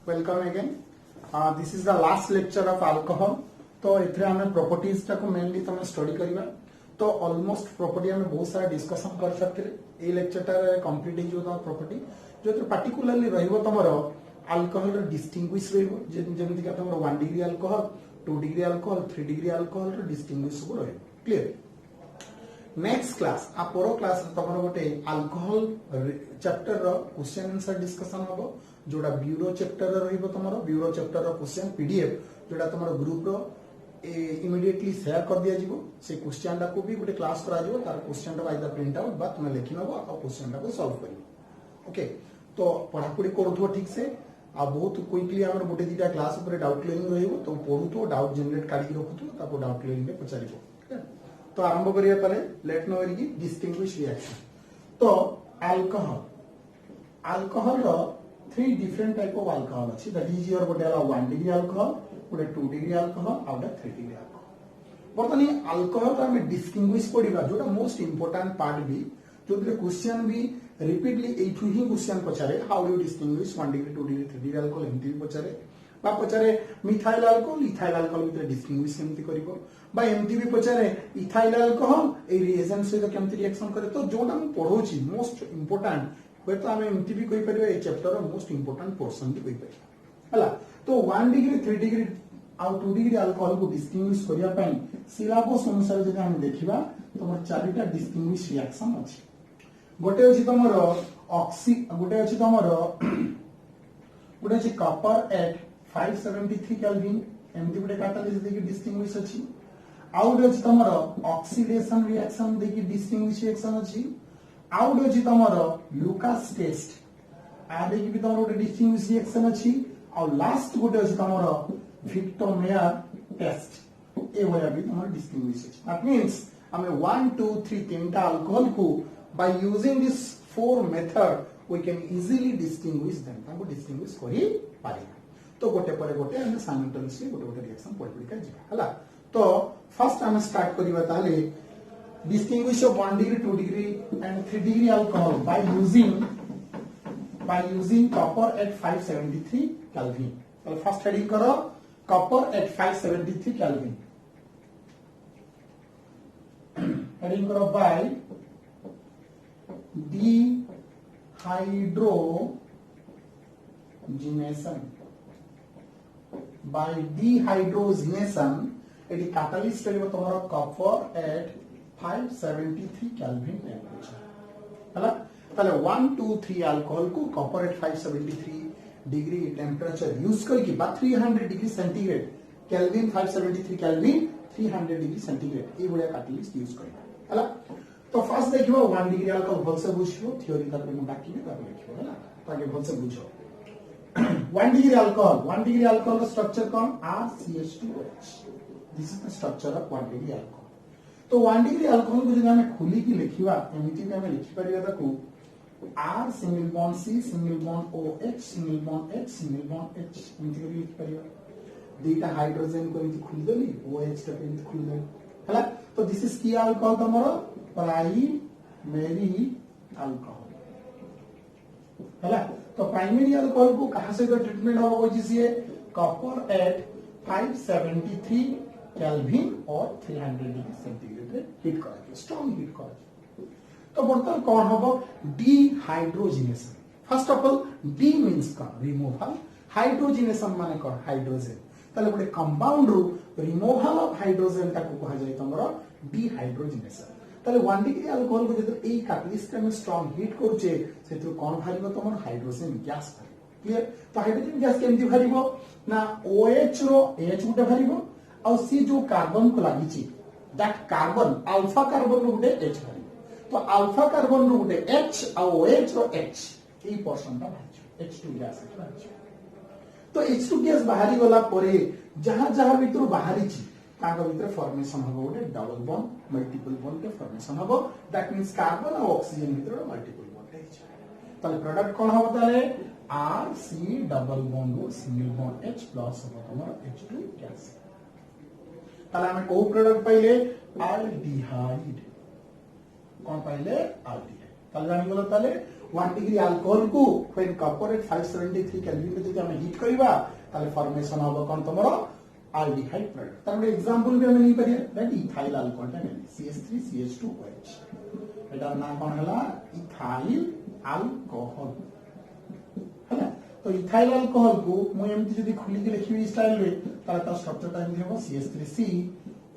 Welcome again. This is the last lecture of alcohol. तो एथरे हमें properties टाको mainly तमे स्टडी करबा. तो ऑलमोस्ट प्रॉपर्टी हमें बहुत सारा डिस्कशन कर सकते. ए लेक्चर टा कंप्लीट हो जो प्रॉपर्टी जो पर्टिकुलरली रहइबो तमरो अल्कोहल रो डिस्टिंग्विश रहइबो जेमिति का तमरो 1 degree alcohol 2 degree alcohol 3 degree alcohol रो डिस्टिंग्विश सब रहइबो. क्लियर. नेक्स्ट क्लास आपरो क्लास तमरो गोटे अल्कोहल चैप्टर रो क्वेश्चन आंसर डिस्कशन होबो जोडा ब्यूरो चैप्टर रो रहइबो तमरो ब्यूरो चैप्टर रो क्वेश्चन पीडीएफ जोडा तमरो ग्रुप रो इमीडिएटली शेयर कर दिया जीवो. से क्वेश्चन टा को भी गोटे क्लास करा जीवो तार क्वेश्चन टा बाय प्रिंट आउट बा तुमे लिखि नबो आ क्वेश्चन टा को सॉल्व करिवो. ओके तो पढापढी करूथो ठीक से आ बहुत क्विकली हमर गोटे दिटा क्लास ऊपर डाउट क्लियरिंग रहइबो तो पढुथो डाउट जनरेट काढी रखुथो ताको डाउट क्लियरिंग में पचारिबो. तो आरंभ करिया तले लेट नो की डिस्टिंग्विश रिएक्शन. तो अल्कोहल रो 3 डिफरेंट टाइप ऑफ अल्कोहल अछि. दैट इज योर गोटे 1 डिग्री अल्कोहल गोटे 2 डिग्री अल्कोहल और 3 डिग्री अल्कोहल. बर्तनी अल्कोहल का हम डिस्टिंग्विश पडिबा जोटा मोस्ट इंपोर्टेंट पार्ट भी जो क्वेश्चन भी रिपीटली एठु ही क्वेश्चन पचारे how do distinguish 1 degree 2 degree 3 degree alcohol एमती भी पचारे बा पचारे मिथाइल अल्कोहल इथाइल अल्कोहल भीतर डिस्टिंग्विश केमती करिवो बा एमती भी पचारे इथाइल अल्कोहल ए रिएजेंट सहित केमती रिएक्शन करे. तो जोटा हम पढौची मोस्ट इंपोर्टेंट होय तो हम एमती भी कहि परिबा ए चैप्टर रो मोस्ट इंपोर्टेंट पोर्शन भी कहि परिबा हला. तो 1 डिग्री 3 डिग्री आ 2 डिग्री अल्कोहल को डिस्टिंग्विश करिया पई सिलेबस अनुसार जदि हम देखिबा तमर चारिटा डिस्टिंग्विश रिएक्शन अछि. गोटे अछि तमर ऑक्सी गोटे अछि तमर गोटे अछि कॉपर एट 573 केल्विन एमती गोटे कैटालिस्ट देखि डिस्टिंग्विश अछि. आउट अछि तमर ऑक्सीडेशन रिएक्शन देखि डिस्टिंग्विश रिएक्शन अछि. आउट अछि तमर लुकास टेस्ट आ देखि भी तमर गोटे डिस्टिंग्विश रिएक्शन अछि. और लास्ट गोटे अछि तमर विक्टर मेयर टेस्ट ए होया भी तमर डिस्टिंग्विश अछि. दैट मींस हमें 1 2 3 तीनटा अल्कोहल को by using this 4 method we can easily distinguish them. ताको डिस्टिंग्विश करि पारि. तो गोटे पर गोटे हम साइमल्टेनियसली गोटे गोटे रिएक्शन पढ पढ के जिबा हला. तो फर्स्ट हम स्टार्ट करिबा ताले distinguish of 1 degree 2 degree and 3 degree alcohol by using copper at 573 Kelvin. तो फर्स्ट हेडिंग करो कॉपर एट 573 केल्विन. हेडिंग करो बाय dehydrogenation एटी कैटालिस्ट रहइबो तमरो कॉपर एट 573 केल्विन टेंपरेचर हला. ताले 1 2 3 अल्कोहल को copper at 573 degree temperature use करके बा 300 degree centigrade Kelvin 573 Kelvin 300 degree centigrade ए बडा कैटालिस्ट यूज करबा हला. तो फर्स्ट देखिबो 1 डिग्री अल्कोहल भलसे बुझिबो थ्योरी तापर मु डाकिबे तापर लिखिबो हला ताके भलसे बुझो. 1 डिग्री अल्कोहल का स्ट्रक्चर कौन RCH2OH. This is the structure of 1 degree alcohol. तो 1 डिग्री अल्कोहल को जदि हमें खुली की लिखिबा एमिति हमें लिखि परिबा ताकू R single bond C single bond OH single bond H single bond H एमिति करी लिखि परिबा. दुईटा हाइड्रोजन को एमिति खुली देली OH का एमिति खुली देली हला. तो दिस इज की अल्कोहल तमरो प्राइमरी अल्कोहल हला. तो प्राइमरी अल्कोहल को कहां से तो ट्रीटमेंट होगा जिसे कॉपर एट 573 केल्विन और 300 डिग्री सेंटीग्रेड हीट करा स्ट्रांग हीट करा. तो बर्तमान कौन होगा dehydrogenation. First of all D means का रिमूवल हाइड्रोजिनेशन माने कौन हाइड्रोजन. ताले गोटे कंपाउंड रू रिमूवल ऑफ हाइड्रोजन का को कहा जाय तमरो डिहाइड्रोजिनेशन. ताले 1 डिग्री अल्कोहल को जब ए कैटालिस्ट में स्ट्रांग हीट करछे सेतु कोन भारिबो तमर हाइड्रोजन गैस भारिबो. क्लियर. तो हाइड्रोजन गैस केमति भारिबो ना OH रो H गुटे भारिबो और C जो कार्बन को लागि छि that carbon alpha carbon row Gute H भारिबो. तो अल्फा कार्बन रो गुटे H और OH रो H ए पर्सन ता भारिबो H2 गैस भारिबो. तो H2 गैस बाहरी गला परे जहां जहां भीतर बाहरी छि ताको भीतर फॉर्मेशन होबो गोटे डबल बॉन्ड मल्टीपल बॉन्ड के फॉर्मेशन होबो. दैट मींस कार्बन और ऑक्सीजन भीतर मल्टीपल बॉन्ड है. ताले प्रोडक्ट कोन होबो ताले RC double bond single bond H plus होबो हमर H2 गैस. ताले हम को प्रोडक्ट पाइले अल्डिहाइड कोन पाइले अल्डिहाइड. ताले जानि गेलो ताले 1 डिग्री अल्कोहल को व्हेन कॉपर एट 573 केल्विन रे जदि हम हीट करबा ताले फॉर्मेशन होबो कोन तमरो aldehyde product तार ଗୋଟେ एग्जांपल भी हम नहीं परिया दैट इथाइल अल्कोहल टा CH3 CH2OH एटा ना कोन हला इथाइल अल्कोहल हला तो इथाइल अल्कोहल को मु एमति जदि खुली के लिखिबी स्टाइल रे तार ता स्ट्रक्चर टा एमति हेबो CH3C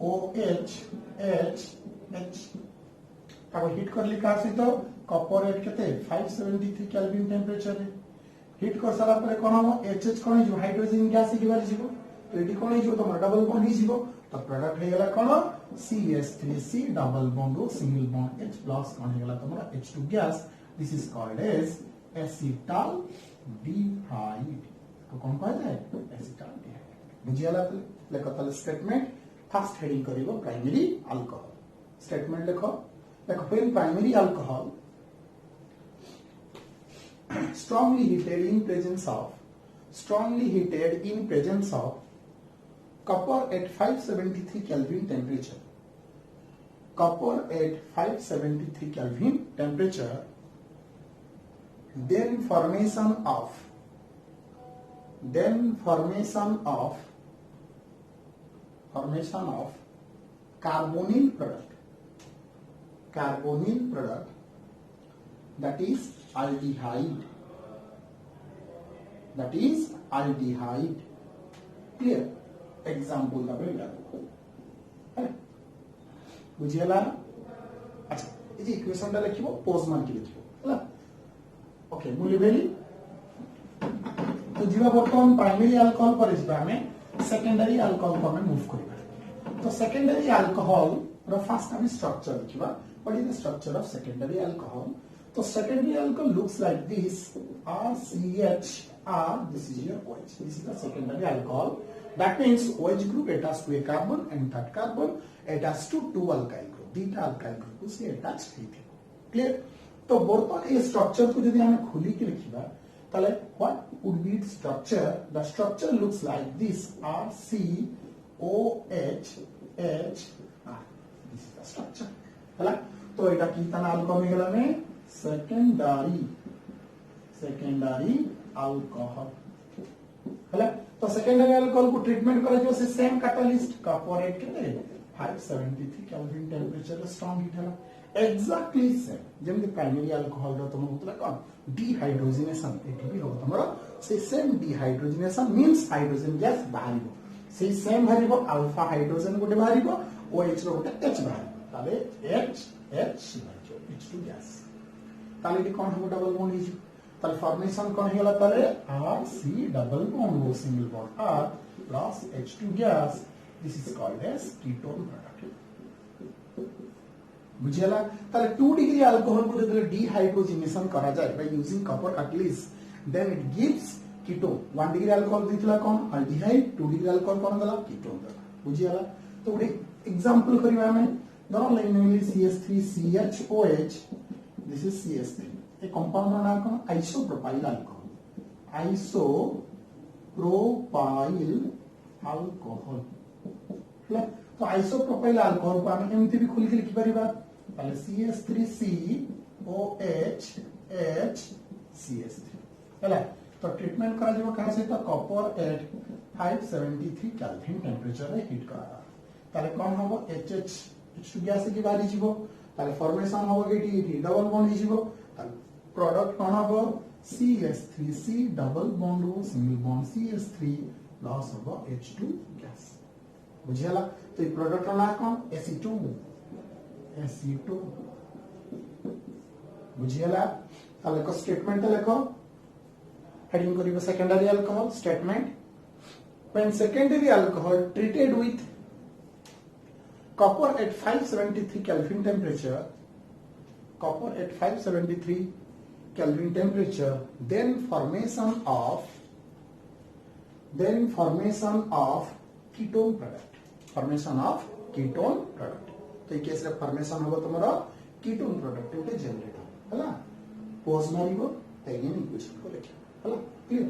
OH H H ताको हीट करली का सहित कॉपर एट केते 573 केल्विन टेंपरेचर रे हीट कर सारा परे कोन हो HH कोन जो हाइड्रोजन गैस की बारी जीवो तो एटी कोन हिजो तो डबल बॉन्ड ही जीवो तो प्रोडक्ट हे गेला कोन CH3C डबल बॉन्ड रो सिंगल बॉन्ड H प्लस कोन हे गेला तमरा H2 gas this is called as acetaldehyde तो कौन कहा जाए एसिटाल डिहाइड बुझियाला लेखो तले स्टेटमेंट फर्स्ट हेडिंग करिवो प्राइमरी अल्कोहल स्टेटमेंट लेखो when primary alcohol strongly heated in presence of copper at 573 Kelvin temperature then formation of carbonyl product that is aldehyde clear example da bela बुझियला अच्छा ए जे equation टा लिखिबो pose मान के लिखिबो हला okay मु लिबेली तो जीवा बर्तमान प्राइमरी अल्कोहल पर जिबा हमें सेकेंडरी अल्कोहल को हमें मूव करबा तो सेकेंडरी अल्कोहल रो फर्स्ट हमें स्ट्रक्चर लिखिबा what is the structure of secondary alcohol तो secondary alcohol looks like this RCHR this is your OH this is the secondary alcohol that means OH group attached to a carbon and that carbon attached to two alkyl group dita alkyl group से attached है clear तो बर्तमान ये structure को यदि हमें खुली के लिखिबा ताले what would be its structure the structure looks like this RCOH H this is the structure हला तो एटा की तना अल्कोहल में गेला में सेकेंडरी अल्कोहल हला तो सेकेंडरी अल्कोहल को ट्रीटमेंट करा जो से सेम कैटलिस्ट कॉपर एट के 573 केल्विन टेंपरेचर स्ट्रांग हीट हला एग्जैक्टली सेम जेम प्राइमरी अल्कोहल रो तुम मतलब कोन डिहाइड्रोजनेशन एटी भी हो तमरो से same dehydrogenation means hydrogen gas बाहरिबो से सेम बाहरिबो अल्फा हाइड्रोजन गोटे बाहरिबो OH रो गोटे H बाहरिबो ताले H H2 गैस ताले डी कोन हो डबल बॉन्ड हिजो ताले फॉर्मेशन कोन हेला ताले RC डबल बॉन्ड वो single bond R plus H2 gas this is called as ketone product बुझियला ताले 2 डिग्री अल्कोहल को जदि डिहाइड्रोजनेशन करा जाय by using copper catalyst then it gives ketone 1 degree alcohol दिथला कोन अल्डिहाइड 2 डिग्री अल्कोहल कोन दला कीटोन बुझियला तो ଗୋଟେ एग्जांपल करिवा हमें non linearly CH3CHOH this is CH3 ए कंपाउंड ना कोन आइसोप्रोपाइल अल्कोहल हला तो आइसोप्रोपाइल अल्कोहल को हम एमती भी खुल के लिखि परिबा ताले CH3COH H CH3 हला तो ट्रीटमेंट करा जेबो कहां से तो कॉपर एट 573 केल्विन टेंपरेचर रे हीट करा ताले कोन होबो HH H2 गैस की बारी जीवो ताले फॉर्मेशन होबो केटी डबल बॉन्ड जीवो ताले प्रोडक्ट कोन होबो CH3C डबल बॉन्ड हो सिंगल बॉन्ड CH3 प्लस होबो H2 गैस बुझियला तो ई प्रोडक्ट ना कोन Ac2 बुझियला ताले को स्टेटमेंट लेखो हेडिंग करिबो secondary alcohol statement when secondary alcohol treated with copper at 573 Kelvin temperature then formation of ketone product तो ये केस रे फॉर्मेशन होबो तमरो कीटोन प्रोडक्ट उटे जनरेट हला पोज मारिबो तेगेन इक्वेशन को लिखियो हला क्लियर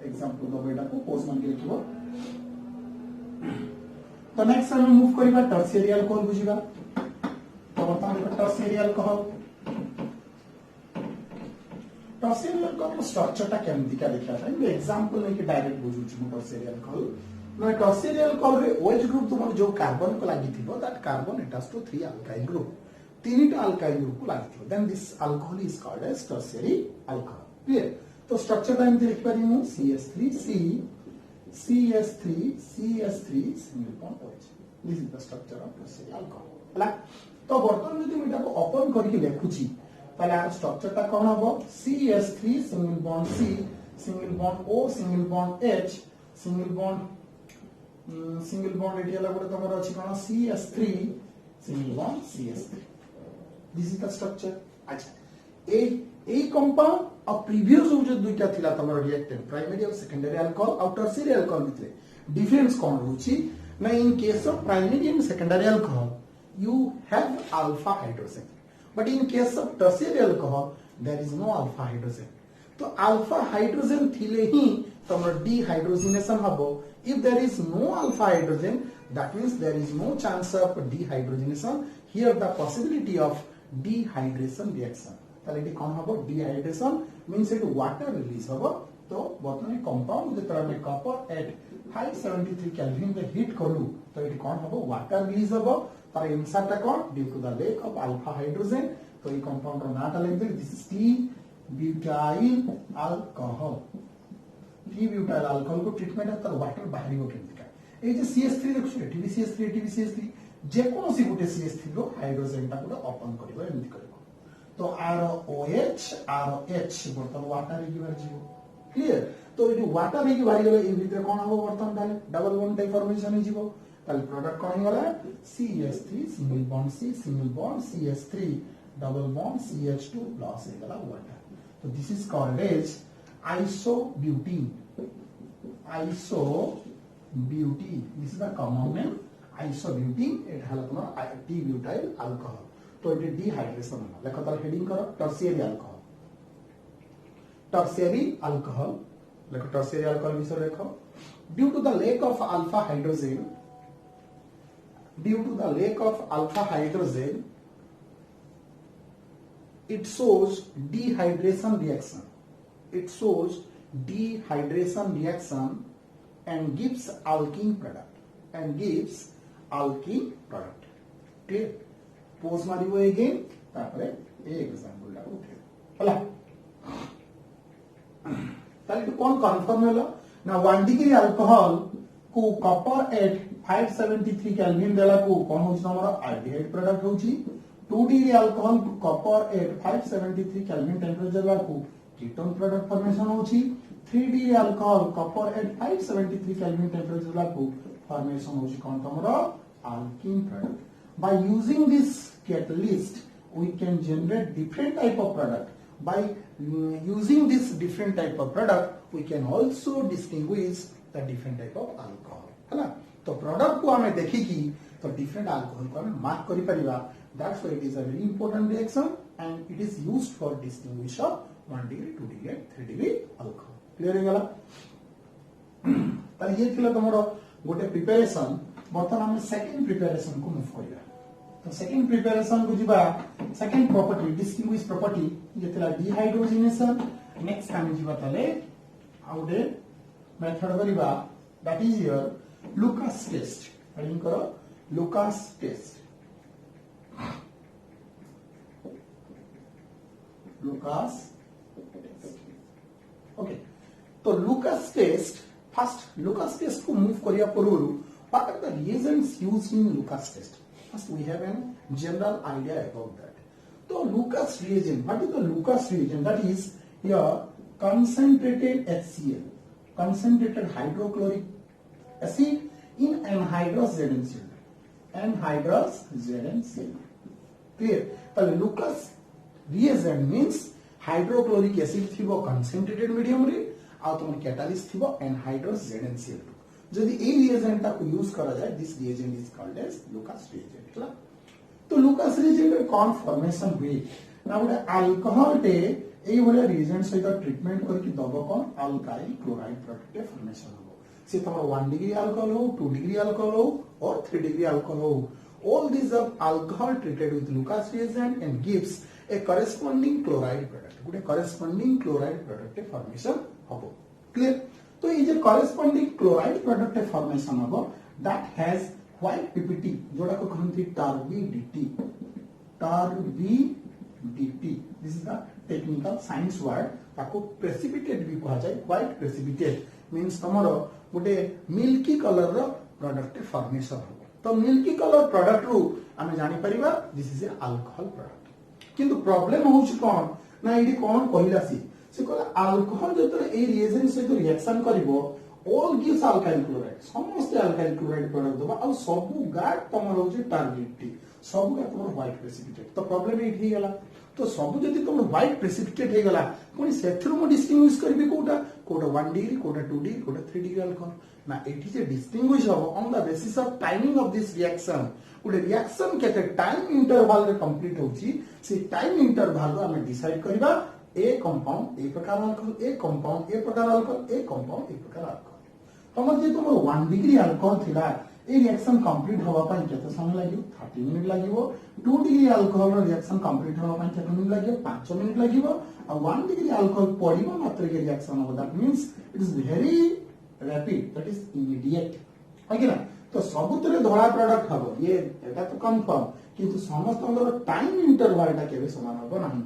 एग्जांपल दो बेटा को पोज मान के लिखिबो तो नेक्स्ट हम मूव करिबा टर्शियरी अल्कोहल बुझिबा तो बर्तमान tertiary alcohol tertiary alcohol structure टा केमती का देखा था मैं एग्जांपल लेके डायरेक्ट बुझू छु टर्शियरी अल्कोहल ना टर्शियरी अल्कोहल रे OH ग्रुप तुमर जो कार्बन को लागि थिबो that carbon attach to 3 alkyl group तीनटा अल्काइल ग्रुप को लागि थिबो then this alcohol is called as tertiary alcohol clear तो स्ट्रक्चर टा एमती लिख पारी हूं CH3C CH3 CH3 single bond OH this is the structure of tertiary alcohol हला तो बर्तमान जदि मैं ताको ओपन करके लिखुची ताले आर स्ट्रक्चर टा कोन हबो CH3 single bond C single bond O single bond H single bond eighty वाला गोटे तमर अछि कोन CH3 single bond CH3 this is the structure अच्छा ए कंपाउंड और प्रीवियस जो दुईटा थिला तमर रिएक्टेंट प्राइमरी और सेकेंडरी अल्कोहल और टर्शियरी अल्कोहल भितरे डिफरेंस कोन होची ना इन case of primary and secondary alcohol you have alpha hydrogen but in case of tertiary alcohol there is no alpha hydrogen तो alpha hydrogen थिले ही तमर dehydrogenation हबो if there is no alpha hydrogen that means there is no chance of dehydrogenation here the possibility of dehydration reaction ताले eighty कोन हबो dehydration means it water release हबो तो बर्तमान compound जेतरा में कॉपर एट 573 केल्विन रे heat करलु तो eighty कोन हबो वाटर रिलीज हबो तार आंसर टा कोन due to the lack of alpha hydrogen तो ये कंपाउंड रो नाटा लिख दे this is T butyl alcohol T butyl alcohol को ट्रीटमेंट तार वाटर बाहरी हो केमति का ए जे CH3 देखु एटी CH3 एटी CH3 जे कोनोसी गुटे CH3 रो हाइड्रोजन टा को ओपन करबो एमति करबो तो आर OH आर H बर्तन वाटर रे गिवर जीवो क्लियर तो ये वाटर रे गिवर गेले ए भीतर कोन हबो बर्तन ताले डबल बॉन्ड टाइप फॉर्मेशन हे जीवो ताले प्रोडक्ट कोन गला CH3 single bond C single bond CH3 double bond CH2 plus हे गला वाटर तो this is called as isobutene this is the common name isobutene it हला तुम्हारा टी ब्यूटाइल अल्कोहल तो ये डिहाइड्रेशन होला लेखो ताले हेडिंग करो टर्शियरी अल्कोहल लेखो टर्शियरी अल्कोहल विषय लेखो due to the lack of alpha hydrogen it shows dehydration reaction and gives alkene product clear pause मारिबो again तापरे ए एग्जांपल ला उठे हला ताले तो कोन कन्फर्म होला ना 1 डिग्री अल्कोहल को कॉपर एट 573 केल्विन देला को कोन होछ हमर आल्डिहाइड प्रोडक्ट होची 2 डिग्री अल्कोहल को कॉपर एट 573 केल्विन टेंपरेचर ला को कीटोन प्रोडक्ट फॉर्मेशन होची 3 degree alcohol copper at 573 Kelvin temperature ला को फॉर्मेशन होची कोन हमर alkene product by using this catalyst we can generate different type of product by using this different type of product we can also distinguish the different type of alcohol है ना तो product को हमें देखी की तो डिफरेंट अल्कोहल को हमें मार्क करि परिबा that's why it is a very important reaction and it is used for distinguish of 1 degree 2 degree and 3 degree alcohol clear हो गेला ताले ये थिला तमरो गोटे प्रिपरेशन बर्तमान हम सेकंड प्रिपरेशन को मूव करिया तो सेकंड प्रिपरेशन को जिबा सेकंड प्रॉपर्टी डिस्टिंग्विश प्रॉपर्टी जेतला डिहाइड्रोजनेशन नेक्स्ट हम जिबा ताले आउटे मेथड करिबा that is your Lucas test heading करो लुकास टेस्ट ओके तो Lucas test first Lucas test को मूव करिया पूर्व what are the reagents used in Lucas test? First we have a general idea about that. So Lucas reagent, what is the Lucas reagent? That is your concentrated HCl, concentrated hydrochloric acid in anhydrous ZnCl. Anhydrous ZnCl. Clear? So Lucas reagent means hydrochloric acid thibo concentrated medium रे और तुम catalyst thibo anhydrous ZnCl. जदि ए reagent को use करा जाए this reagent is called as Lucas reagent ला तो Lucas reagent रे कोन फॉर्मेशन हुए ना गोटे अल्कोहल टे एई भले रिएजेंट सहित ट्रीटमेंट करके दबो कोन अल्काइल क्लोराइड प्रोडक्ट के फॉर्मेशन हो से तमर 1 डिग्री अल्कोहल हो 2 डिग्री अल्कोहल हो और 3 डिग्री अल्कोहल हो all these are alcohol treated with Lucas reagent and gives a corresponding chloride product गोटे करेस्पोंडिंग क्लोराइड प्रोडक्ट फॉर्मेशन हबो क्लियर तो ये जे करेस्पोंडिंग क्लोराइड प्रोडक्ट फॉर्मेशन हबो दैट हैज व्हाइट पीपीटी जोड़ा को कहंती turbidity this is the technical science word ताको प्रेसिपिटेट भी कहा जाए व्हाइट प्रेसिपिटेट मींस तमरो गोटे मिल्की कलर रो प्रोडक्ट फॉर्मेशन हो तो मिल्की कलर प्रोडक्ट रू आमे जानि परिबा this is a alcohol product किंतु प्रॉब्लम होउछ कोन ना एडी कोन कहिला से कहला अल्कोहल जतरे ए रिएजेंट से तो रिएक्शन करिवो ऑल गिव्स अल्काइल क्लोराइड समस्त अल्काइल क्लोराइड प्रोडक्ट दबा और सबु गाड तमर होउछ टर्बिडिटी सबु का तमर व्हाइट प्रेसिपिटेट तो प्रॉब्लम एठी गेला तो सब जदि तुम व्हाइट प्रेसिपिटेट हे गला पुनी सेथरु मो डिस्टिंग्विश करबी कोटा 1 डिग्री कोटा 2 डिग्री कोटा 3 डिग्री अल्कोहल ना एठी जे डिस्टिंग्विश हो on the basis of timing of this reaction उडे रिएक्शन केते टाइम इंटरवल रे कंप्लीट होची से टाइम इंटरवल रो हम डिसाइड करबा ए कंपाउंड ए प्रकार अल्कोहल ए कंपाउंड ए प्रकार अल्कोहल ए कंपाउंड ए प्रकार अल्कोहल तमर जे तुम 1 डिग्री अल्कोहल थिला ए रिएक्शन कंप्लीट होबा पई केते समय लागियो 30 मिनिट लागियो 2 डिग्री अल्कोहल रो रिएक्शन कंप्लीट होबा पई केते मिनिट लागियो 5 मिनिट लागियो और 1 डिग्री अल्कोहल पडिबो मात्र के रिएक्शन हो that means it is very rapid that is immediate आगे ना तो सबुतरे धोळा प्रोडक्ट हबो ये एटा तो कंफर्म किंतु समस्त टाइम इंटरवल टा केबे समान होबो नाही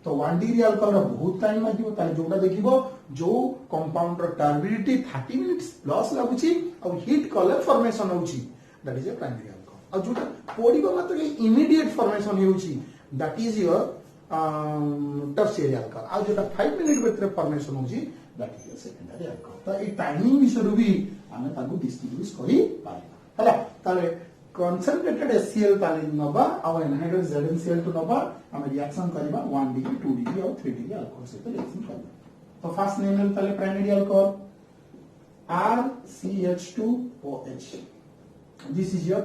तो 1 डिग्री अल्कोहल रो बहुत टाइम लागियो ताले जोटा देखिबो जो कंपाउंड रो टर्बिडिटी 30 मिनिट्स प्लस लागुची और हीट कलर फॉर्मेशन होउची that is a primary alcohol और जोटा पडिबो मात्र के इमीडिएट फॉर्मेशन होउची that is your tertiary alcohol और जोटा 5 मिनिट भीतर फॉर्मेशन होउची दैट इज सेकेंडरी अल्कोहल तो ए टाइमिंग विषय भी हमें ताकू डिस्टिंग्विश करी पारिबा हला ताले concentrated HCl ताले नबा और एनहाइड्रस ZnCl2 नबा हम रिएक्शन करबा 1 डिग्री 2 डिग्री और 3 डिग्री अल्कोहल से रिएक्शन करबा तो फर्स्ट नेम है ताले primary alcohol RCH2OH this is your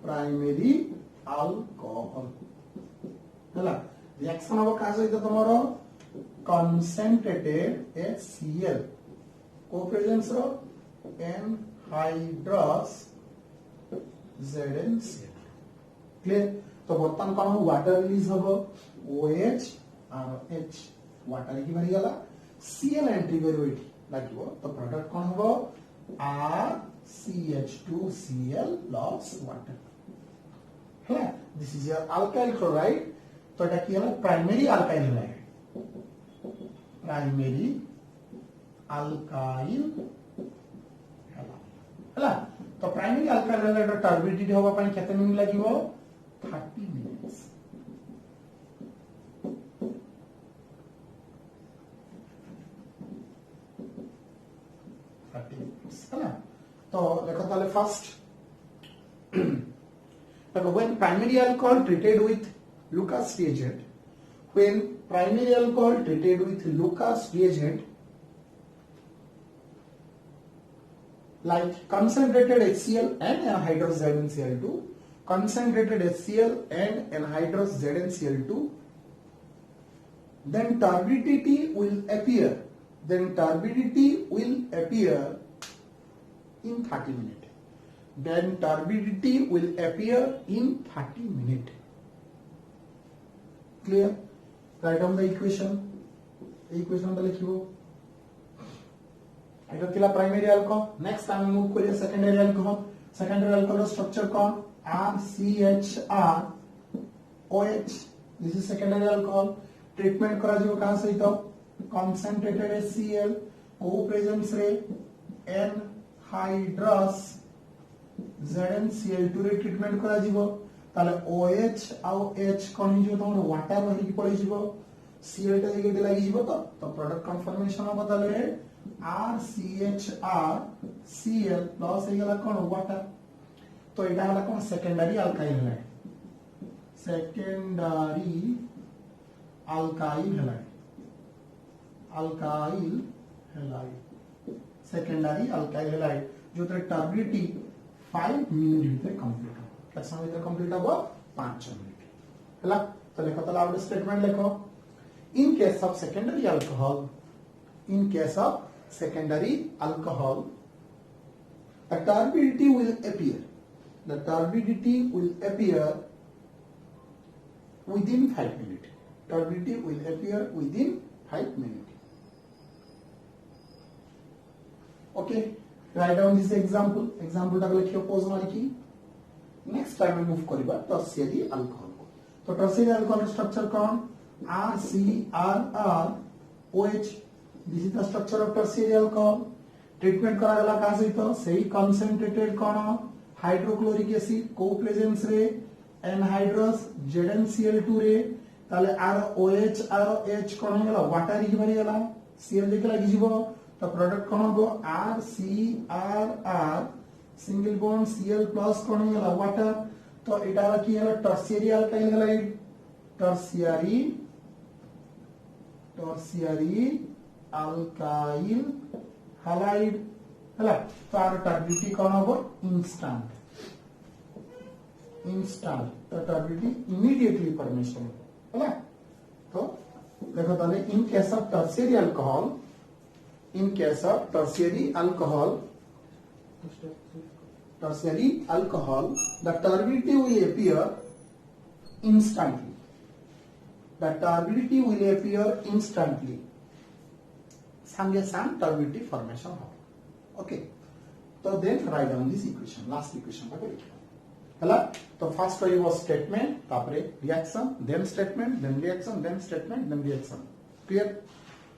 primary alcohol हला रिएक्शन हो का सहित तमरो concentrated HCl को प्रेजेंस रो एनहाइड्रस ZnCl क्लियर तो बर्तमान कौन वाटर रिलीज होबो OH और H वाटर की भरी गला Cl एंट्री करिवो एठी लागिवो तो प्रोडक्ट कौन होबो RCH2Cl प्लस वाटर है this is your alkyl chloride तो एटा की होला primary alkyl halide primary alkyl हला तो प्राइमरी अल्काइल हैलाइड टर्बिडिटी होबा पई केते मिनिट लागिवो 30 मिनिट्स हला तो देखो ताले फर्स्ट देखो when primary alcohol treated with Lucas reagent when primary alcohol treated with Lucas reagent like concentrated HCl and anhydrous ZnCl2 concentrated HCl and anhydrous ZnCl2 then turbidity will appear in 30 minutes then turbidity will appear in 30 minutes clear write down the equation ता लिखिबो एटा थिला primary alcohol next time move करिया secondary alcohol structure कौन RCHR OH this is secondary alcohol treatment करा जिवो कहां सहित concentrated HCl को presence रे एनहाइड्रस ZnCl2 रे ट्रीटमेंट करा जिवो ताले OH आउ H कोन हिजो तमर वाटर रही की पड़ी जिवो Cl टा जेके लागि जिवो तो प्रोडक्ट कन्फर्मेशन हो बताले RCHR Cl प्लस हे गला कोन वाटर तो एटा हला कोन secondary alkyl halide secondary alkyl halide secondary alkyl halide जो तेरे टर्बिडिटी 5 मिनट भीतर कंप्लीट हो केते समय भीतर कंप्लीट हो 5 मिनट हला तो देखो तो आउट स्टेटमेंट लिखो इन case of secondary alcohol the turbidity will appear within 5 minutes. Turbidity will appear within 5 minutes. Okay, write down this example. Example टाको लिखियो pause मारिकी. Next time we move करिबा tertiary alcohol को. तो tertiary alcohol structure कौन? RCRR OH. This is the structure of tertiary alcohol. Treatment करा गला का सहित सही concentrated कौन? हाइड्रोक्लोरिक एसिड को प्रेजेंस रे एनहाइड्रस ZnCl2 रे ताले आर OH आर H कोन हो गला वाटर ही भरी गला Cl देख लागी जीवो तो प्रोडक्ट कोन हो RCRR single bond Cl plus कोन हो गला वाटर तो एटा की हला tertiary alkyl halide tertiary alkyl halide हला तार टर्बिडिटी कोन हो इंस्टेंट तो टर्बिडिटी इमीडिएटली फॉर्मेशन हला तो देखो ताले in case of tertiary alcohol the turbidity will appear instantly संगे साम टर्बिडिटी फॉर्मेशन हो ओके तो then write down this equation last equation का लिखो हला तो फर्स्ट वाली वाज स्टेटमेंट तापरे reaction then statement then reaction then statement then reaction clear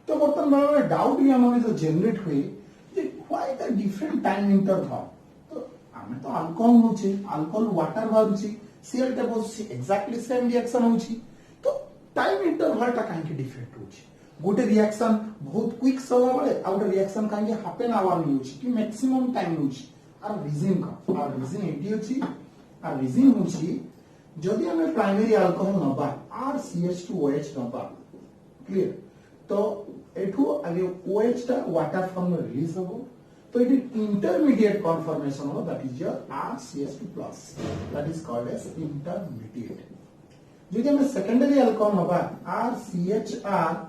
तो बर्तन बड़ा डाउट भी हमारे तो जनरेट हुई जे why the different time interval तो हमें तो अल्कोहल होची अल्कोहल वाटर बारुची Cl टे बोसी एग्जैक्टली सेम रिएक्शन होची तो टाइम इंटरवल टा काहे के डिफरेंट होची गोटे रिएक्शन बहुत क्विक सवा वाले आउट रिएक्शन काहे हाफ एन आवर नी होची कि मैक्सिमम टाइम होची आर रीजन एडी होची आर रीजन होची जदि हमें प्राइमरी अल्कोहल नबा RCH2OH नबा क्लियर तो एठू आगे OH टा वाटर फॉर्म में रिलीज होबो तो इट इज इंटरमीडिएट कन्फर्मेशन हो that is your RCH2+ that is called as intermediate जदि हमें सेकेंडरी अल्कोहल नबा RCHROH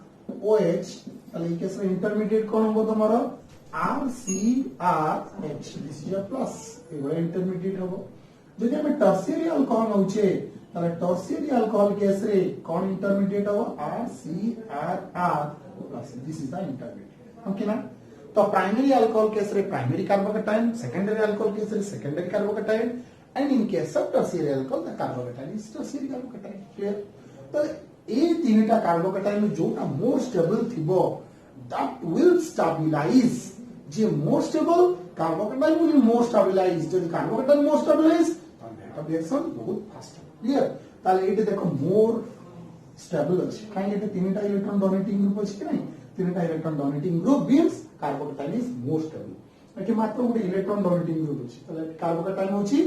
ताले ई केस रे इंटरमीडिएट कोन होबो तमरो RCRH this is your plus एगो इंटरमीडिएट होबो जदि हमें टर्शियरी अल्कोहल होचे ताले टर्शियरी अल्कोहल केस रे कोन इंटरमीडिएट हो RCRR+ this is the intermediate okay ना तो प्राइमरी अल्कोहल केस रे primary carbocation secondary alcohol case रे secondary carbocation and in case of tertiary alcohol the carbocation is tertiary carbocation clear तो ए तीनटा कार्बोकेटाइन जोटा मोर स्टेबल थिबो that will stabilize जे more stable carbocation will more stabilize जदि carbocation more stabilize तो reaction बहुत फास्ट क्लियर ताले एटे देखो मोर स्टेबल अछि काहे एटे तीनटा इलेक्ट्रॉन डोनेटिंग ग्रुप अछि कि नहीं तीनटा electron donating group means carbocation is more stable एटे मात्र गोटे इलेक्ट्रॉन डोनेटिंग ग्रुप अछि ताले कार्बोकेटाइन होछि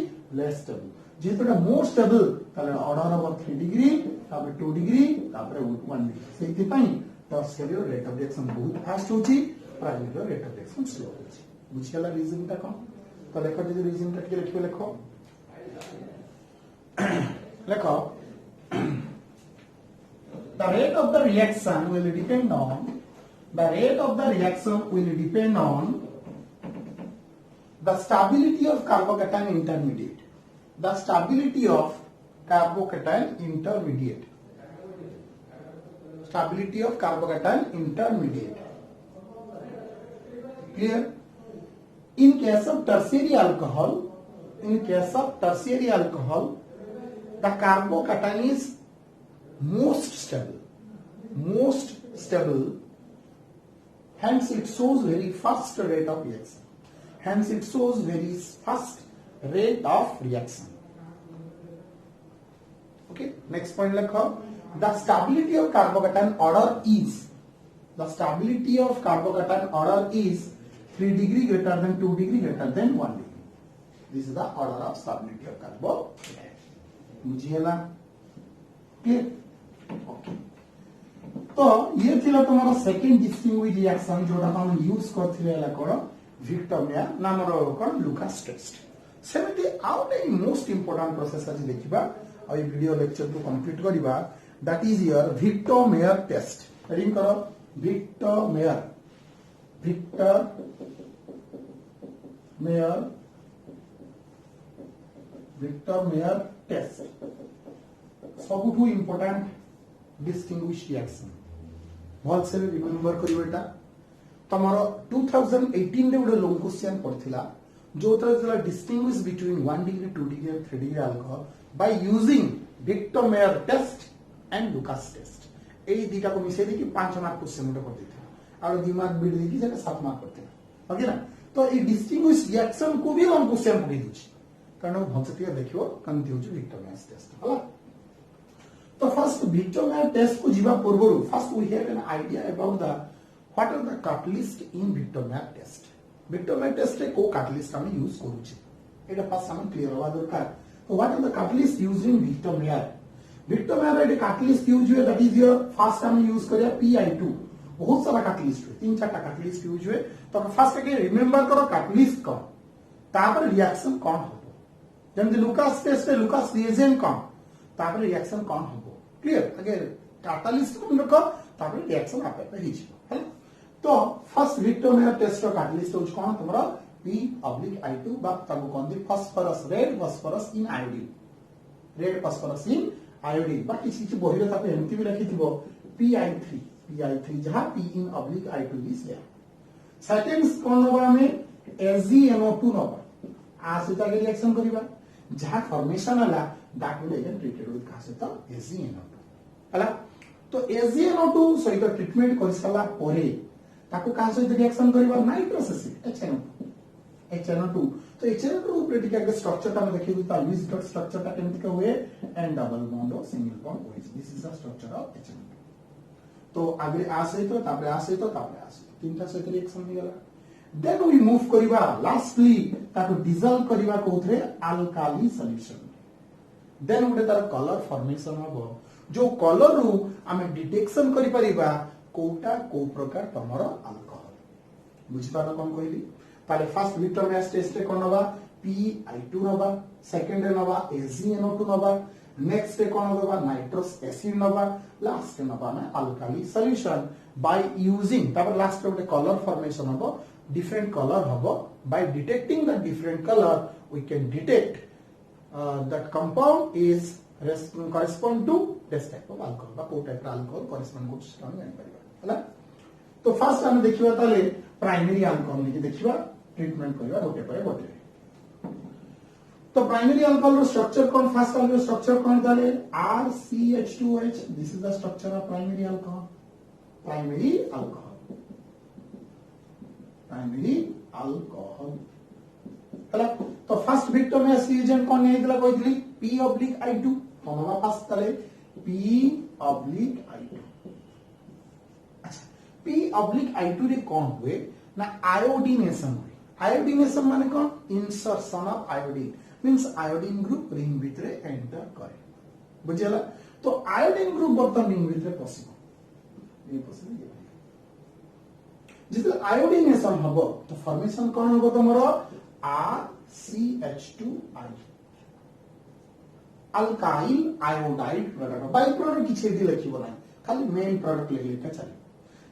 लेस स्टेबल जेतोटा मोर स्टेबल ताले ऑर्डर ऑफ 3 डिग्री तापर 2 डिग्री तापर 1 डिग्री सेति पई टर्शियरी रेट ऑफ रिएक्शन बहुत फास्ट होछि primary rate of reaction slow होछि बुझियला रीजन ता कोन तो देखो जे रीजन ता के लिखियो लिखो लिखो the rate of the reaction will depend on the stability of carbocation intermediate clear in case of tertiary alcohol the carbocation is most stable hence it shows very fast rate of reaction okay next point likho the stability of carbocation order is 3 degree greater than 2 degree greater than 1 degree this is the order of stability of carbocation बुझियला clear okay तो ये थिला तुम्हारा second distinguish reaction जोटा हम use करथिले ला कोन विक्टोरिया नामर कोन लुकास टेस्ट सेमति आउट ए मोस्ट इंपोर्टेंट प्रोसेस आज देखिबा आ ये वीडियो लेक्चर को कंप्लीट करिबा that is your Victoria test reading करो विक्टोरिया टेस्ट सबुठू इंपोर्टेंट डिस्टिंग्विश रिएक्शन भल से रिमेंबर करियो एटा तमरो 2018 रे गोटे लॉन्ग क्वेश्चन पड़थिला जो तरा डिस्टिंग्विश बिटवीन 1 डिग्री 2 डिग्री और 3 degree alcohol by using Victor Meyer test and Lucas test ए दीटा को मिसे देखि 5 मार्क क्वेश्चन उठे कर देथिला और 2 मार्क बिड देखि जेटा 7 मार्क करथिला ओके ना तो ए डिस्टिंग्विश रिएक्शन को भी लॉन्ग क्वेश्चन पकि दुछि कारण भंसतिया देखियो कन्ति होछि विक्टर मेयर टेस्ट हला तो फर्स्ट विक्टर मेयर टेस्ट को जीवा पूर्व first we have an idea about the what are the catalyst in Victor Meyer test Victor Meyer test रे को कैटलिस्ट हम यूज करूछि एटा फर्स्ट हम क्लियर होवा दरकार तो what are the catalyst used in Victor Meyer रे कैटलिस्ट यूज हुए that is your first हम यूज करिया Pi2 बहुत सारा कैटलिस्ट हुए 3-4 कैटलिस्ट यूज हुए तो फर्स्ट के रिमेंबर करो कैटलिस्ट कौन तापर रिएक्शन कौन होबो जेमति लुकास टेस्ट रे लुकास रिएजेंट कौन तापर रिएक्शन कौन होबो क्लियर अगे कैटलिस्ट को रखो तापर रिएक्शन आपे पे हिज है तो फर्स्ट विक्टर मेयर टेस्ट रो कैटलिस्ट होज कौन तमरा P/I2 बा ताको कोन दी फास्फोरस रेड फास्फोरस इन आयोडीन रेड फास्फोरस इन आयोडीन बा किसी किसी बहिरे तापे एमती भी रखि थिबो Pi3 जहां P/I2 इज देयर सेकंड कोन नबा में AgNO2 नबा आ सहित के रिएक्शन करिबा जहां फॉर्मेशन हला that will again treated with का सहित AgNO2 हला तो AgNO2 सहित ट्रीटमेंट करसला परे ताको का सहित रिएक्शन करिबा नाइट्रस एसिड HNO2 तो HNO2 ऊपर टिका के स्ट्रक्चर ता देखि ता यूज डॉट स्ट्रक्चर ता केमति का हुए एंड डबल बॉन्ड और single bond OH this is the structure of HNO2 तो आगे आ सहित तापरे आ सहित तीनटा सहित रिएक्शन हो गला देन वी मूव करिबा लास्टली ताको डिसॉल्व करिबा कोथरे अल्काली सॉल्यूशन देन उडे तार कलर फॉर्मेशन हबो जो कलर रु हमें डिटेक्शन करि परिबा कोटा को प्रकार तमरो अल्कोहल बुझि पालो कोन कहली ताले फर्स्ट विक्टर मेयर टेस्ट रे कोन नबा Pi2 नबा सेकंड रे नबा AgNO2 नबा नेक्स्ट रे कोन नबा नाइट्रस एसिड नबा लास्ट रे नबा ना अल्काली सॉल्यूशन बाय यूजिंग तापर लास्ट रे कलर फॉर्मेशन हबो डिफरेंट कलर हबो by detecting the different colour we can detect that compound is correspond to this type of alcohol बा को टाइप अल्कोहल correspond को हम जानि परिबा हला तो फर्स्ट हम देखिबा ताले प्राइमरी अल्कोहल ने देखिबा ट्रीटमेंट करबा गोटे पर गोटे तो प्राइमरी अल्कोहल रो स्ट्रक्चर कोन फर्स्ट वाला स्ट्रक्चर कोन ताले RCH2OH this is the structure of primary alcohol हला तो फर्स्ट विक्टर में रिएजेंट कोन नै दिला कहथली P/I2 तो नवा फर्स्ट ताले P/I2 अच्छा P/I2 रे कोन हुए ना आयोडीनेशन हुए आयोडीनेशन माने कोन insertion of iodine means iodine group ring भितरे एंटर करे बुझला तो आयोडीन ग्रुप बर्तन रिंग भितरे पसिबो ये पसिबो जिते आयोडीनेशन हबो तो फॉर्मेशन कोन हबो तमरो RCH2I alkyl iodide product by product किछे भी लिखिबो नै खाली मेन प्रोडक्ट लिखले चले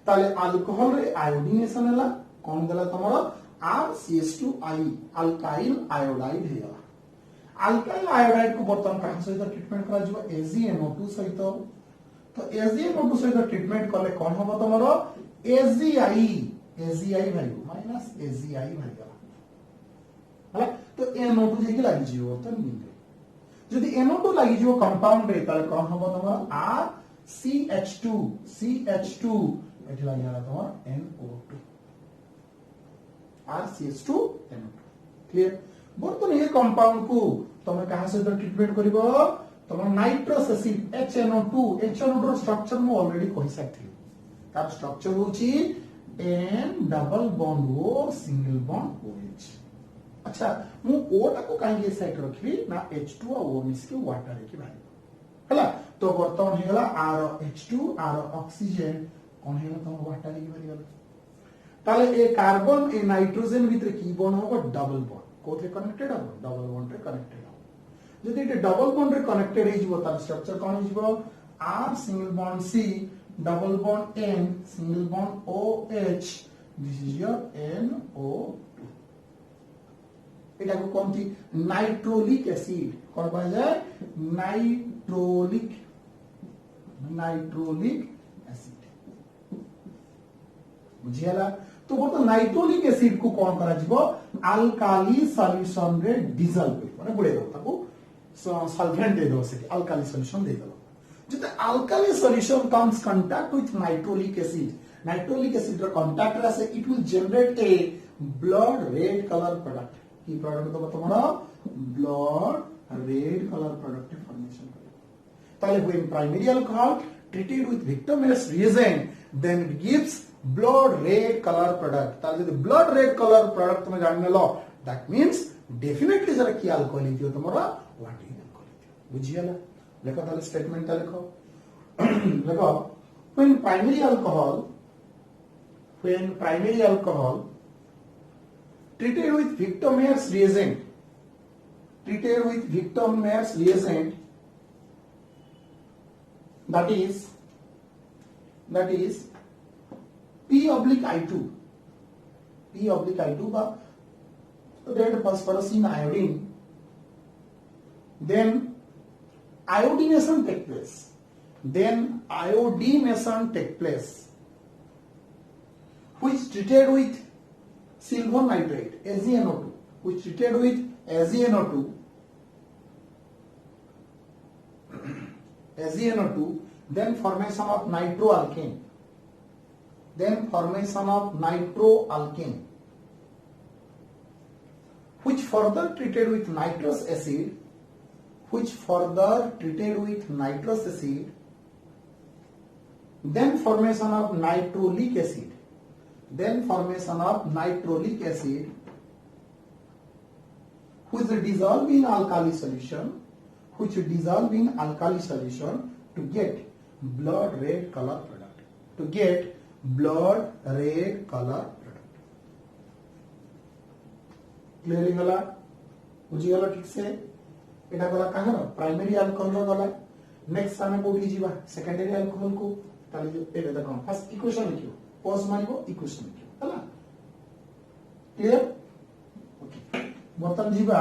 ताले अल्कोहल रे आयोडीनेशन हला कोन देला तमरो RCH2I अल्काइल आयोडाइड हेला अल्काइल आयोडाइड को बर्तन का सहित ट्रीटमेंट करा जिवो AgNO2 सहित तो AgNO2 सहित ट्रीटमेंट करले कोन हबो तमरो AgI value minus AgI value हला तो NO2 जेकी लागि जिवो तो निले जदि NO2 लागि जिवो कंपाउंड रे ताले कोन हबो तमरो RCH2 एठी लागि हला तमरो NO2 RCH2 NO2 क्लियर बर्तन ये कंपाउंड को तुम कहां से ट्रीटमेंट करिवो तुम नाइट्रस एसिड HNO2 रो स्ट्रक्चर मु ऑलरेडी कहि सकथि तार स्ट्रक्चर होची N double bond O single bond OH अच्छा मु O टाको काहे के साइड रखबी ना H2 और O मिस के वाटर के भाई हला तो बर्तन हेला R H2 R ऑक्सीजन कोन हेला तो वाटर के भाई गला ताले ए कार्बन ए नाइट्रोजन भीतर की बॉन्ड होबो डबल बॉन्ड कोथे कनेक्टेड हो डबल बॉन्ड रे कनेक्टेड हो जदि ए डबल बॉन्ड रे कनेक्टेड हे जिवो तार स्ट्रक्चर कोन हिजबो R single bond C double bond N single bond OH this is your NO2 एटा को कोनती नाइट्रोलिक एसिड कोन पाए जाय नाइट्रोलिक नाइट्रोलिक एसिड बुझियाला तो बर्तमान नाइट्रोलिक एसिड को कौन करा जिवो अल्काली सॉल्यूशन रे डिसॉल्व कर माने बुडे दो ताको सॉल्वेंट दे दो से अल्काली सॉल्यूशन दे दो जते alkali solution comes contact with nitrolic acid रो कांटेक्ट रे से it will generate a blood red colour product की प्रोडक्ट तो तुम्हारा blood red colour product formation करे ताले when primary alcohol treated with Victor's reagent then it gives blood red color product ताले जो blood red color product तुम्हें जानने लो that means definitely जरा की अल्कोहल लिखियो तुम्हारा वाटर अल्कोहल लिखियो बुझिया ना लेखो ताले स्टेटमेंट ता लिखो देखो when primary alcohol treated with Victor's reagent that is P/I2 by red phosphorus in iodine then iodination take place which treated with silver nitrate AgNO2 then formation of nitroalkane which further treated with nitrous acid then formation of nitrolic acid which dissolve in alkali solution to get blood red color product clear गला बुझी गला ठीक से एटा गला काहर primary alcohol रो गला next आमे कोठी जीवा सेकेंडरी अल्कोहल को ताले जो एटा देखो फर्स्ट इक्वेशन लिखियो पॉज मारिबो इक्वेशन लिखियो हला क्लियर ओके बर्तन जीवा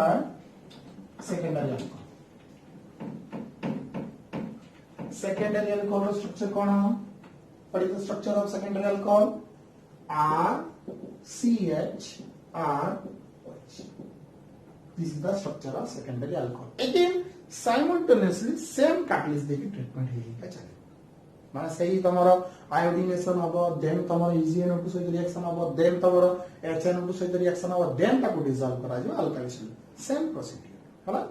secondary alcohol secondary alcohol structure कौन है? What is the structure of secondary alcohol? RCHROH. This is the structure of secondary alcohol. Again, simultaneously same catalyst देके treatment हेगा चले. माने सही तुम्हारा iodination होगा, then तुम्हारा EgNO2 सहित reaction होगा, then तुम्हारा HNO2 सहित reaction होगा, then ताको dissolve करा जो alkali solution. Same procedure. है ना?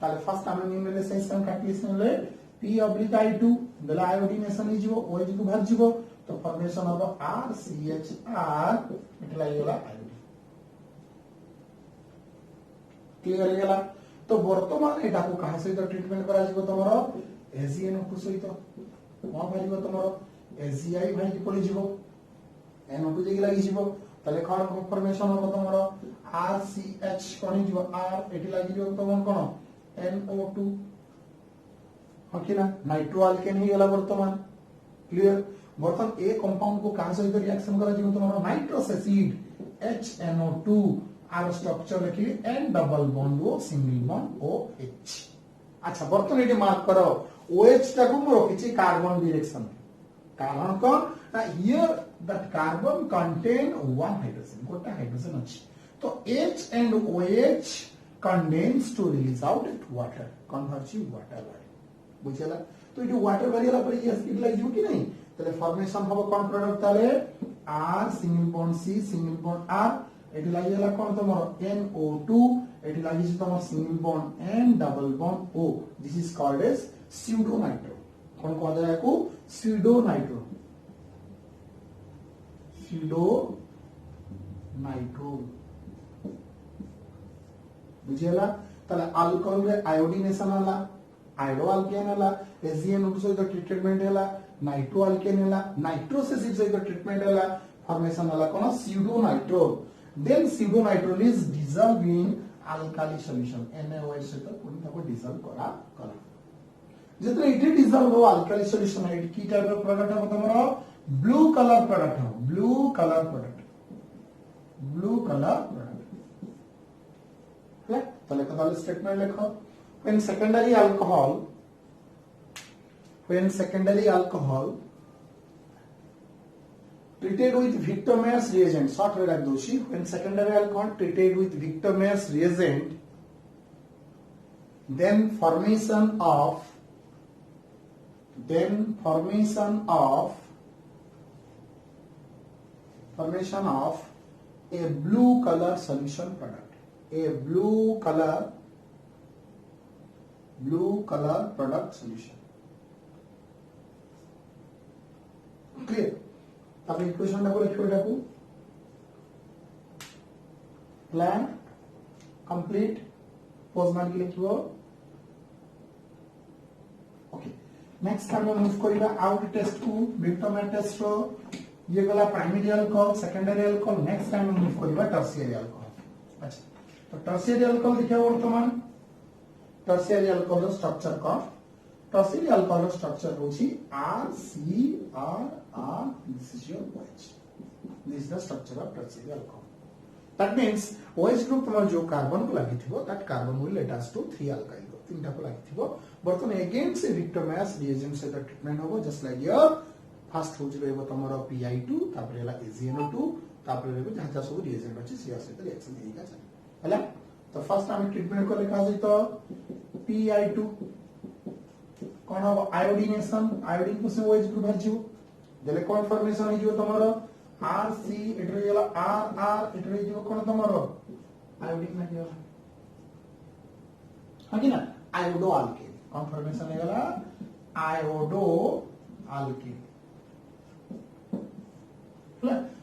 ताले first आमे निम्न से same catalyst ले P/I2 बेला आयोडीनेशन ही जीवो OH को भाग जीवो तो फॉर्मेशन होगा RCHR इटला येला आयोडीन क्लियर है गेला तो वर्तमान एटा को कहा सहित ट्रीटमेंट करा जीवो तमरो AgNO2 सहित कोन भाजिबो तमरो AgI भाजी पड़ी जीवो NO2 जेगी लागि जीवो तले कोन फॉर्मेशन होगा तमरो RCH कोन जीवो R एटी लागि जीवो तमन कोन NO2 ना नाइट्रोअल्केन ही गला वर्तमान क्लियर वर्तमान ए कंपाउंड को कहां सहित रिएक्शन करा जिवो तुम्हारा नाइट्रस एसिड HNO2 आर स्ट्रक्चर लिखि N double bond O single bond OH अच्छा वर्तमान एटी मार्क करो OH टा को मोर किछि कार्बन डाइरेक्शन कारण कोन ना here that carbon contain one hydrogen गोटा हाइड्रोजन अछि तो H and OH condense to release out water convert to water बुझला तो ये वाटर वाला पर ये एसिड लाइजो कि नहीं तले फॉर्मेशन हबो कोन प्रोडक्ट ताले R single bond C single bond R एटी लागिला कोन तमरो NO2 एटी लागि छ तमरो single bond N double bond O this is called as pseudo nitro कोन को दया को स्यूडो नाइट्रो बुझला तले अल्कोहल रे आयोडीनेशन वाला आयोडोअल्केन हला AgNO2 सहित ट्रीटमेंट हला नाइट्रोअल्केन हला नाइट्रोस एसिड सहित ट्रीटमेंट हला फॉर्मेशन हला कोन pseudo nitrol then pseudo nitrol is dissolve in alkali solution NaOH सहित पुनी ताको डिसॉल्व करा जेतरे इटे डिसॉल्व हो अल्काली सॉल्यूशन है की टाइप ऑफ प्रोडक्ट है तमरो ब्लू कलर प्रोडक्ट है ब्लू कलर प्रोडक्ट तले कदाल स्टेटमेंट लिखो when secondary alcohol when secondary alcohol treated with Victor Meyer's reagent, short red doshi, when secondary alcohol treated with Victor Meyer's reagent, then formation of a blue color solution product, a blue color product solution. Clear? अब equation को लिखो एटा को plan complete pose मान के लिखो. Okay next हम move करिबा out test को विक्टर मेयर टेस्ट रो ये गला primary alcohol secondary alcohol. Next time हम मूव करिबा टर्शियरी अल्कोहल. अच्छा तो टर्शियरी अल्कोहल देखियो वर्तमान टर्शियरी अल्कोहल स्ट्रक्चर का टर्शियरी अल्कोहल स्ट्रक्चर होची RCRR. This is your OH. This is the structure of tertiary alcohol. That means OH group तमर जो कार्बन को लागि थिबो that carbon will attach to 3 alkyl group. तीनटा को लागि थिबो. बर्तन अगेन से विक्टर मेयर्स रिएजेंट से ट्रीटमेंट होबो जस्ट लाइक योर फर्स्ट होज रहबो तमर PI2 तापर हला AgNO2 तापर रहबो जहां सब रिएजेंट अछि सिया सहित रिएक्शन हेगा छै हला. तो फर्स्ट हम ट्रीटमेंट को लिखा जाय तो PI2 कोन हो आयोडीनेशन. आयोडीन को से OH ग्रुप हजियो देले कोन फॉर्मेशन हे जो तमरो RC एटरे गेला RR एटरे जो कोन तमरो आयोडीन में गेला हां ना आयोडो अल्केन कोन फॉर्मेशन हे गेला आयोडो अल्केन.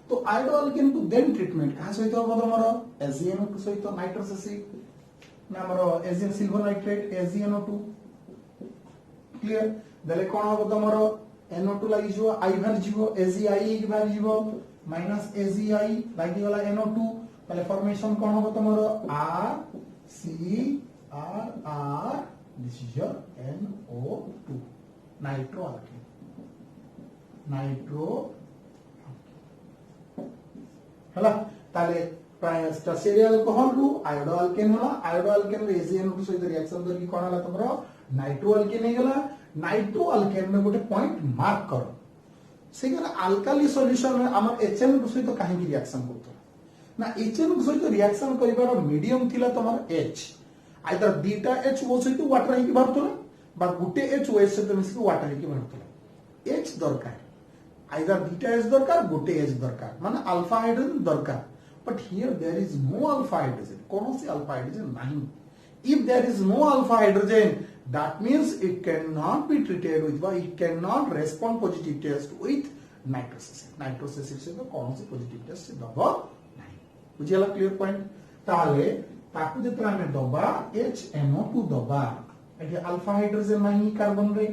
तो आयोडो अल्केन को देन ट्रीटमेंट कहा सहित हो तमरो AgNO2 सहित नाइट्रस एसिड ना हमरो Aegean silver nitrate AgNO2. Clear देले कोन हो तमरो NO2 लागि जो I भर जीवो AgI एक भर जीवो माइनस AgI लागि वाला NO2 पहले फॉर्मेशन कोन हो तमरो RCRR. This is your NO2 nitro alkane. Nitro हला ताले टर्शियरी अल्कोहल रु आयोडो अल्केन होला. आयोडो अल्केन रे AgNO2 सहित रिएक्शन करके कोन होला तमरो नाइट्रो अल्केन हे गेला. नाइट्रो अल्केन में गोटे पॉइंट मार्क करो से गेला अल्काली सॉल्यूशन रे हमर HNO2 सहित काहे की रिएक्शन करतो ना HNO2 सहित रिएक्शन करिवार मीडियम थिला तमर H आइदर बीटा H ओ सहित वाटर हे की भरतो बा गुटे H ओ सहित मिसके वाटर हे की भरतो. H दरकार आइदर बीटा H दरकार गुटे H दरकार माने अल्फा हाइड्रोजन दरकार. But here there is no alpha hydrogen. कोनो से अल्फा हाइड्रोजन नहीं. If there is no alpha hydrogen, that means it cannot be treated with, it cannot respond positive test with nitrous acid. Nitrous acid से तो कौन सी positive test से दबा नहीं. बुझियला clear point. ताले ताकु जेतरा में दबा HNO2 दबा एठी अल्फा हाइड्रोजन नहीं कार्बन रे.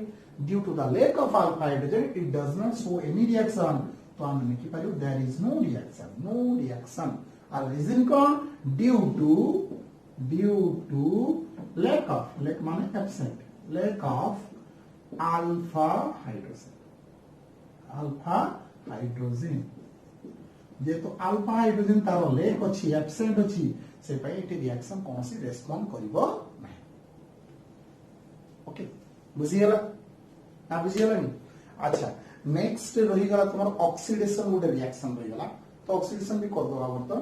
Due to the lack of alpha hydrogen, it does not show any reaction. तो हम लिखि पारियो there is no reaction. और रीजन कौन due to lack माने absent lack of alpha hydrogen जेतो अल्फा हाइड्रोजन तारो lake अछि एब्सेंट अछि से पय एटी रिएक्शन कोन से रेस्पोंड करिवो नै. ओके बुझियला ना बुझियला नि. अच्छा नेक्स्ट रही गला तमर ऑक्सीडेशन गोटे रिएक्शन रही गला. तो ऑक्सीडेशन भी कर दो बर्तन.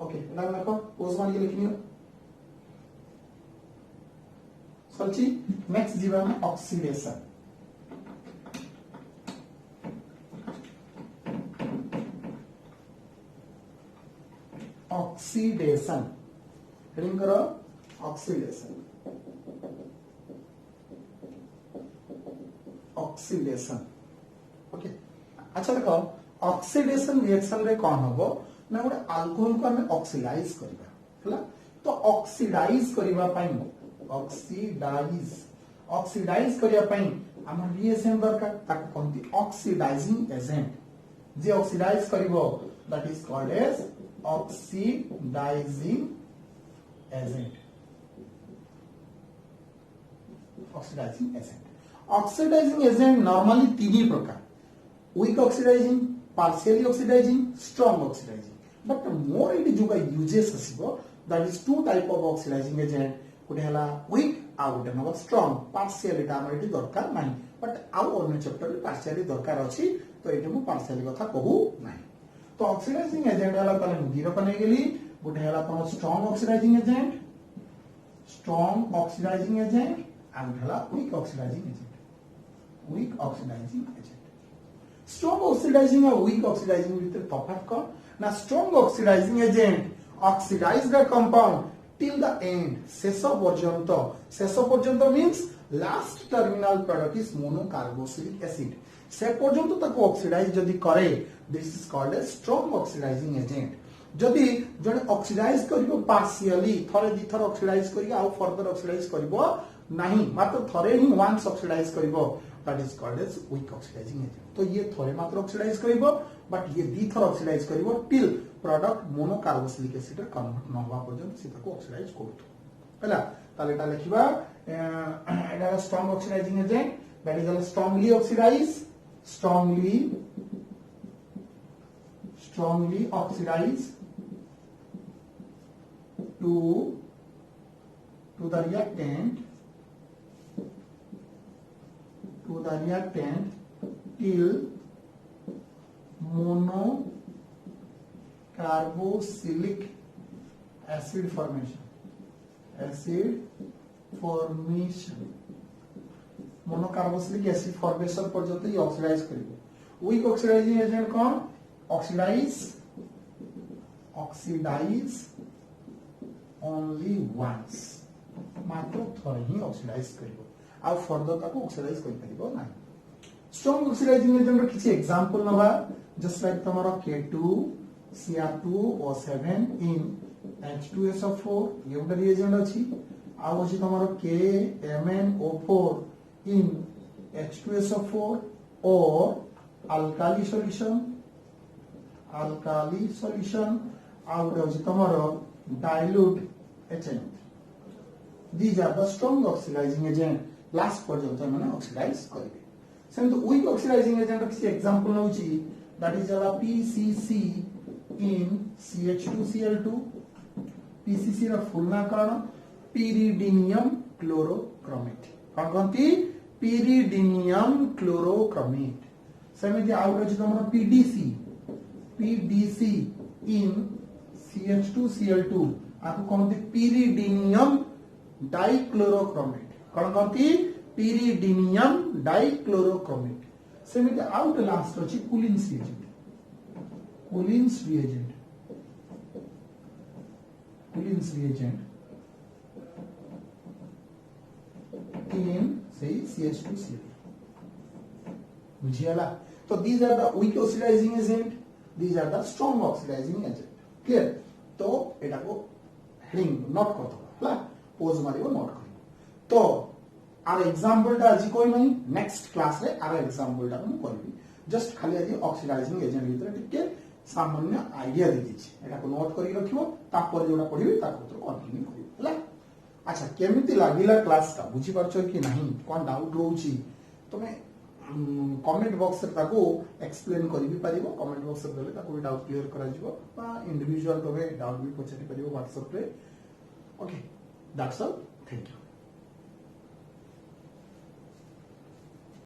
ओके ना देखो पोज मान के लिखनियो सल्ची. नेक्स्ट जीवा में ऑक्सीडेशन. ऑक्सीडेशन हेडिंग करो ऑक्सीडेशन. Oxidation okay. अच्छा देखो ऑक्सीडेशन रिएक्शन रे कोन होबो ना गोटे अल्कोहल को हमें ऑक्सीडाइज करबा हला. तो ऑक्सीडाइज करबा पई ऑक्सीडाइज करिया पई हमर रिएजेंट दरकार ताको कोनती ऑक्सीडाइजिंग एजेंट. जे ऑक्सीडाइज करिवो that is called as oxidizing agent. Oxidizing agent. Oxidizing agent normally तीन ही प्रकार. Weak oxidizing, partially oxidizing, strong oxidizing. But more it जो का यूजेस आसीबो that is two type of oxidizing agent. गोटे हला वीक आ गोटे नबा स्ट्रांग. पार्शियली ता हमर इटी दरकार नाही बट आउ अन्य चैप्टर में पार्शियली दरकार अछि तो एटे मु पार्शियली कथा कहू नाही तो ऑक्सीडाइजिंग एजेंट हला ताले मु दिरो कने गेली गुटे हला तम स्ट्रांग ऑक्सीडाइजिंग एजेंट and हला weak oxidizing agent strong oxidizing और weak oxidizing भीतर तफात कौन ना strong oxidizing agent oxidize the compound till the end शेष पर्यंत means last terminal product is monocarboxylic acid से पर्यंत ताको ऑक्सीडाइज जदी करे this is called a strong oxidizing agent जदी जने ऑक्सीडाइज करियो पार्शियली थरे दी थर ऑक्सीडाइज करियो आउ फर्दर ऑक्सीडाइज करियो नहीं मात्र थरे ही वंस ऑक्सीडाइज करियो that is called as weak oxidizing agent तो ये थरे मात्र ऑक्सीडाइज करियो बट ये दी थर ऑक्सीडाइज करियो टिल प्रोडक्ट मोनोकार्बोक्सिलिक एसिड रे कन्वर्ट न होवा पर्यंत से ताको ऑक्सीडाइज करतो हला ताले एटा लिखिबा एटा strong oxidizing agent that is strongly oxidize to the reactant till monocarboxylic acid formation monocarboxylic acid formation पर्यंत ये ऑक्सीडाइज करिवो वीक ऑक्सीडाइजिंग एजेंट कौन oxidize only once मात्र थोड़े ही ऑक्सीडाइज करिवो आ फर्दर ताको ऑक्सीडाइज करि परिबो नाही स्ट्रांग ऑक्सीडाइजिंग एजेंट रो किछि एग्जांपल नबा जस्ट लाइक तमरो K2Cr2O7 इन H2SO4 ये उटा रिएजेंट अछि आ अछि तमरो KMnO4 इन H2SO4 और alkali solution out of tomorrow dilute HN. These are the strong oxidizing agent. Last पर्यंत माने ऑक्सीडाइज करिवे सेम तो weak oxidizing agent रो किसी एग्जांपल नउची that is PCC in CH2Cl2 PCC रो फुल ना कारण pyridinium chlorochromate कोन कोनती pyridinium chlorochromate सेमिति आउट अछि तमरो PDC in CH2Cl2 आपको कहते pyridinium dichlorochromate कौन कहती pyridinium dichlorochromate सेमिति आउट लास्ट अछि Coulin's reagent in say CH2Cl बुझियाला तो these are the weak oxidizing agent these are the strong oxidizing agent clear तो एटा को हेडिंग नोट कर दो हला पोज मारिबो नोट कर तो आर एग्जांपल ता आज कोई नहीं नेक्स्ट क्लास रे आर एग्जांपल ता हम करबी जस्ट खाली आज ऑक्सीडाइजिंग एजेंट भीतर टिके सामान्य आईडिया दे दिछि एटा को नोट करी रखिबो तापर जोडा पढिबी ताको तो कंटिन्यू करिबो हला अच्छा केमिति लागिला क्लास ता बुझी परछो कि नहीं कोन डाउट रहउची तमे कमेंट बॉक्स रे ताको एक्सप्लेन करि भी परिबो कमेंट बॉक्स रे देले ताको भी डाउट क्लियर करा जिवो बा इंडिविजुअल तबे डाउट भी पछारी परिबो WhatsApp रे okay that's all thank you